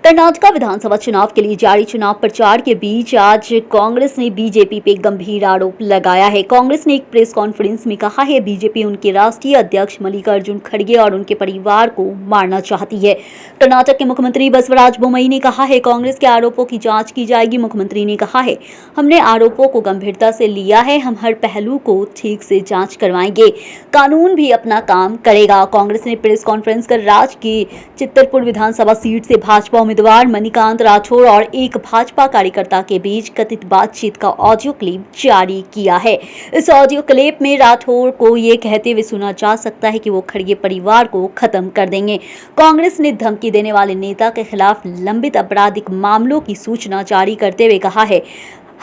कर्नाटक विधानसभा चुनाव के लिए जारी चुनाव प्रचार के बीच आज कांग्रेस ने बीजेपी पे गंभीर आरोप लगाया है। कांग्रेस ने एक प्रेस कॉन्फ्रेंस में कहा है बीजेपी उनके राष्ट्रीय अध्यक्ष मल्लिकार्जुन खड़गे और उनके परिवार को मारना चाहती है। कर्नाटक के मुख्यमंत्री बसवराज बोम्मई ने कहा है कांग्रेस के आरोपों की जांच की जाएगी। मुख्यमंत्री ने कहा है हमने आरोपों को गंभीरता से लिया है, हम हर पहलू को ठीक से जाँच करवाएंगे, कानून भी अपना काम करेगा। कांग्रेस ने प्रेस कॉन्फ्रेंस कर राज्य की चित्तरपुर विधानसभा सीट से भाजपा उम्मीदवार मणिकांत राठौर और एक भाजपा कार्यकर्ता के बीच कथित बातचीत का ऑडियो क्लिप जारी किया है। इस ऑडियो क्लिप में राठौर को ये कहते हुए सुना जा सकता है कि वो खड़गे परिवार को खत्म कर देंगे। कांग्रेस ने धमकी देने वाले नेता के खिलाफ लंबित आपराधिक मामलों की सूचना जारी करते हुए कहा है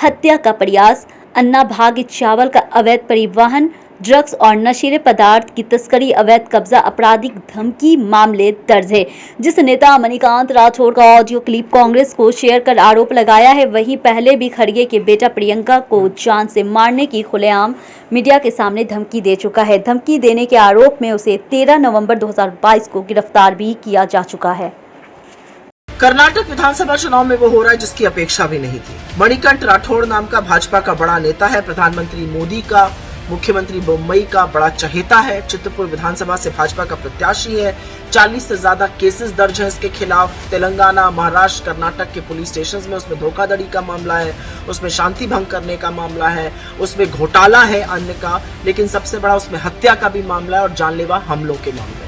हत्या का प्रयास, अन्ना भाग्य चावल का अवैध परिवहन, ड्रग्स और नशीले पदार्थ की तस्करी, अवैध कब्जा, आपराधिक धमकी मामले दर्ज है। जिस नेता मणिकांत राठौर का ऑडियो क्लिप कांग्रेस को शेयर कर आरोप लगाया है वहीं पहले भी खड़गे के बेटा प्रियंका को जान से मारने की खुलेआम मीडिया के सामने धमकी दे चुका है। धमकी देने के आरोप में उसे 13 नवंबर 2022 को गिरफ्तार भी किया जा चुका है। कर्नाटक विधानसभा चुनाव में वो हो रहा है जिसकी अपेक्षा भी नहीं थी। मणिकांत राठौर नाम का भाजपा का बड़ा नेता है, प्रधानमंत्री मोदी का, मुख्यमंत्री बोम्मई का बड़ा चहेता है, चित्तरपुर विधानसभा से भाजपा का प्रत्याशी है। 40 से ज्यादा केसेस दर्ज हैं इसके खिलाफ। तेलंगाना, महाराष्ट्र, कर्नाटक के पुलिस स्टेशंस में उसमें धोखाधड़ी का मामला है, उसमें शांति भंग करने का मामला है, उसमें घोटाला है अन्य का, लेकिन सबसे बड़ा उसमें हत्या का भी मामला है और जानलेवा हमलों के मामले।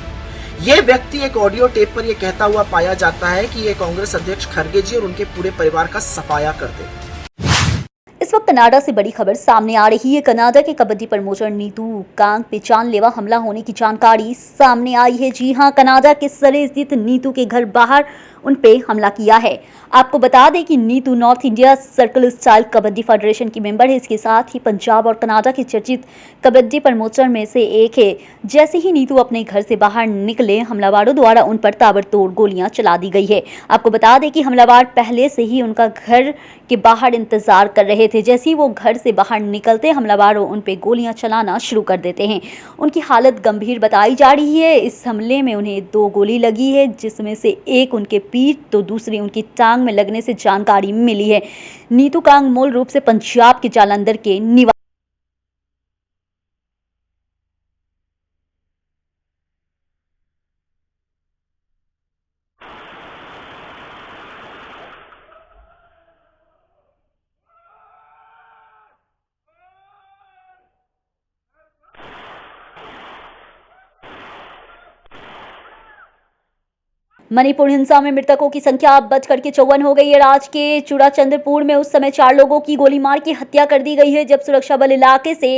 ये व्यक्ति एक ऑडियो टेप पर यह कहता हुआ पाया जाता है कि ये कांग्रेस अध्यक्ष खड़गे जी और उनके पूरे परिवार का सफाया कर दे। इस वक्त कनाडा से बड़ी खबर सामने आ रही है। कनाडा के कबड्डी प्रमोटर नीतू कांग पे जानलेवा हमला होने की जानकारी सामने आई है। जी हां, कनाडा के सरे स्थित नीतू के घर बाहर उन पे हमला किया है। आपको बता दें कि Neetu north India circle style kabaddi federation की मेंबर है। इसके साथ ही पंजाब और कनाडा के चर्चित कबड्डी प्रमोटर में से एक है। जैसे ही नीतू अपने घर से बाहर निकले, हमलावरों द्वारा उन पर ताबड़तोड़ गोलियां चला दी गई है। आपको बता दें कि हमलावर पहले से ही उनका घर के बाहर इंतजार कर रहे थे। जैसे ही वो घर से बाहर निकलते, हमलावरों उन पे गोलियां चलाना शुरू कर देते हैं। उनकी हालत गंभीर बताई जा रही है। इस हमले में उन्हें 2 गोली लगी है, जिसमें से एक उनके पीठ तो दूसरी उनकी टांग में लगने से जानकारी मिली है। नीतू कांग मूल रूप से पंजाब के जालंधर के निवासी मणिपुर हिंसा में मृतकों की संख्या अब बढ़कर के 54 हो गई है। राज्य के चूड़ाचंद्रपुर में उस समय 4 लोगों की गोली मार की हत्या कर दी गई है जब सुरक्षा बल इलाके से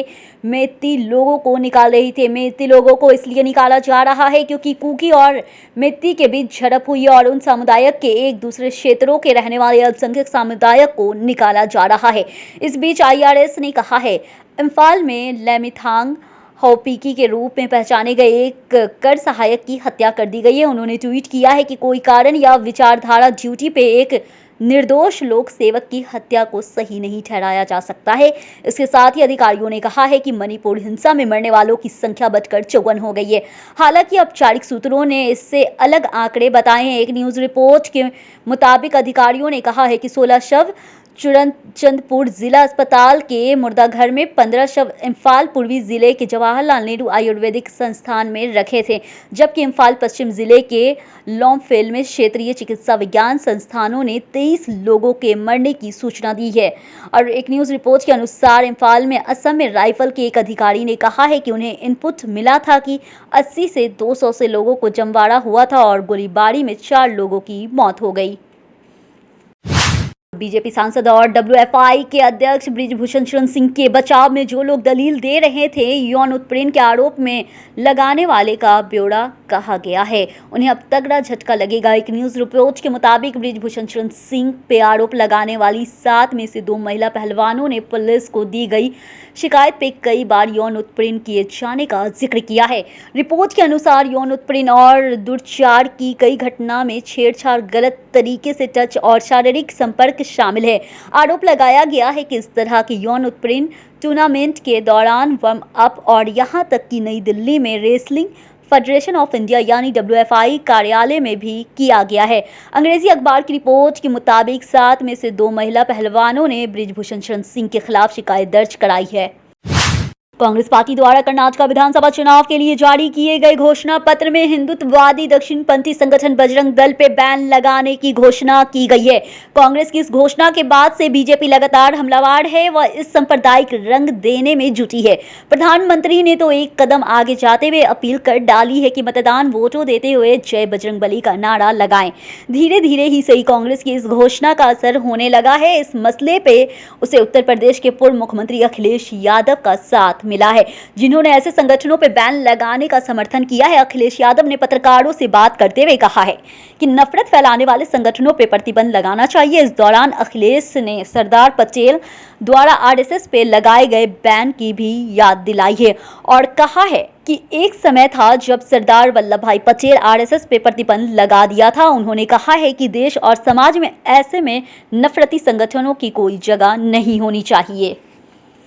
मेती लोगों को निकाल रही थी। मेती लोगों को इसलिए निकाला जा रहा है क्योंकि कुकी और मेती के बीच झड़प हुई और उन समुदाय के एक दूसरे क्षेत्रों के रहने वाले अल्पसंख्यक समुदाय को निकाला जा रहा है। इस बीच IRS ने कहा है इम्फाल में लेमिथांग होपीकी के रूप में पहचाने गए एक कर सहायक की हत्या कर दी गई है। उन्होंने ट्वीट किया है कि कोई कारण या विचारधारा ड्यूटी पे एक निर्दोष लोक सेवक की हत्या को सही नहीं ठहराया जा सकता है। इसके साथ ही अधिकारियों ने कहा है कि मणिपुर हिंसा में मरने वालों की संख्या बढ़कर 54 हो गई है। हालांकि औपचारिक सूत्रों ने इससे अलग आंकड़े बताए हैं। एक न्यूज़ रिपोर्ट के मुताबिक अधिकारियों ने कहा है कि 16 शव चूड़ाचंदपुर जिला अस्पताल के मुर्दाघर में, 15 शव इम्फाल पूर्वी जिले के जवाहरलाल नेहरू आयुर्वेदिक संस्थान में रखे थे, जबकि इम्फाल पश्चिम जिले के लॉन्गफेल में क्षेत्रीय चिकित्सा विज्ञान संस्थानों ने 23 लोगों के मरने की सूचना दी है। और एक न्यूज़ रिपोर्ट के अनुसार इम्फाल में असम में राइफल के एक अधिकारी ने कहा है कि उन्हें इनपुट मिला था कि 80 से 200 से लोगों को जमवाड़ा हुआ था और गोलीबारी में 4 लोगों की मौत हो गई। बीजेपी सांसद और WFI के अध्यक्ष बृजभूषण शरण सिंह के बचाव में जो लोग दलील दे रहे थे, यौन उत्पीड़न के आरोप में लगाने वाले का ब्यौरा कहा गया है। उन्हें अब तगड़ा झटका लगेगा। एक न्यूज़ रिपोर्ट के मुताबिक बृजभूषण शरण सिंह पे आरोप लगाने वाली 7 में से 2 महिला पहलवानों ने पुलिस को दी गई शिकायत पे कई बार यौन उत्पीड़न किए जाने का जिक्र किया है। रिपोर्ट के अनुसार यौन उत्पीड़न और दुर्व्यवहार की कई घटना में छेड़छाड़, गलत तरीके से टच और शारीरिक संपर्क शामिल है। आरोप लगाया गया है कि इस तरह के यौन उत्पीड़न टूर्नामेंट के दौरान वार्म अप और यहां तक कि नई दिल्ली में रेसलिंग फेडरेशन ऑफ इंडिया यानी WFI कार्यालय में भी किया गया है। अंग्रेजी अखबार की रिपोर्ट के मुताबिक 7 में से 2 महिला पहलवानों ने बृजभूषण शरण सिंह के खिलाफ शिकायत दर्ज कराई है। कांग्रेस पार्टी द्वारा कर्नाटक विधानसभा चुनाव के लिए जारी किए गए घोषणा पत्र में हिंदुत्ववादी दक्षिणपंथी संगठन बजरंग दल पे बैन लगाने की घोषणा की गई है। कांग्रेस की इस घोषणा के बाद से बीजेपी लगातार हमलावर है व इस सांप्रदायिक रंग देने में जुटी है। प्रधानमंत्री ने तो एक कदम आगे जाते हुए अपील कर डाली है कि मतदान वोटों देते हुए जय बजरंगबली का नारा लगाएं। धीरे धीरे ही सही कांग्रेस की इस घोषणा का असर होने लगा है। इस मसले पे उसे उत्तर प्रदेश के पूर्व मुख्यमंत्री अखिलेश यादव का साथ मिला है, जिन्होंने ऐसे संगठनों पर बैन लगाने का समर्थन किया है। अखिलेश यादव ने पत्रकारों से बात करते हुए कहा है कि नफरत फैलाने वाले संगठनों पर प्रतिबंध लगाना चाहिए। इस दौरान अखिलेश ने सरदार पटेल द्वारा RSS पे लगाए गए बैन की भी याद दिलाई है और कहा है कि एक समय था जब सरदार वल्लभ भाई पटेल RSS पे प्रतिबंध लगा दिया था। उन्होंने कहा है कि देश और समाज में ऐसे में नफरती संगठनों की कोई जगह नहीं होनी चाहिए।